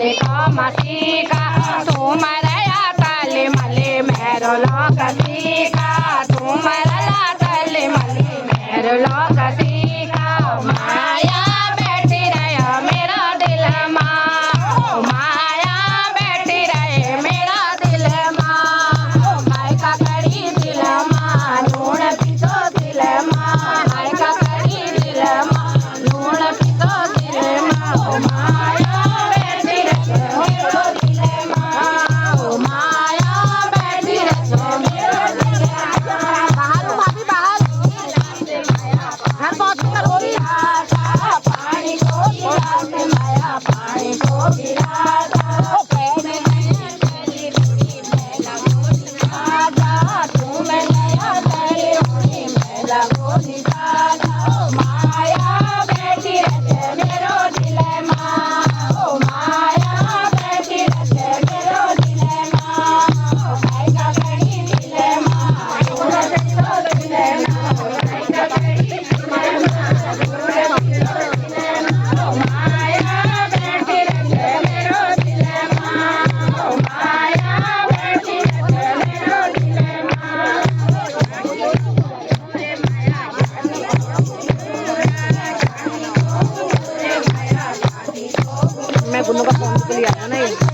मारे मसीका तुम रया तले मले मेरो लोक सीका तुम रया तले मले मेरो लोक सीका माया बैठी रहे मेरा दिल माँ माया बैठी रहे मेरा दिल माँ माय का कड़ी दिल माँ लूण पीतो दिल माँ माय का कड़ी दिल माँ लूण पीतो दिल माँ माया बैठी रहे मेरो दिल माँ माया बैठी रहे मेरो दिल बाहर भाभी बाहर घर बहुत करोगी पानी को गिराते माया पानी को गिराता माया बैठी रहे मेरो दिल माँ माया बैठी रहे मेरो दिल माँ का कड़ी दिल माँ दिल का कड़ी माया बैठी रहे मेरो दिल माँ माया बैठी रहे मेरो दिल माँ मैं गुन्नू का फोन के लिए आया ना ये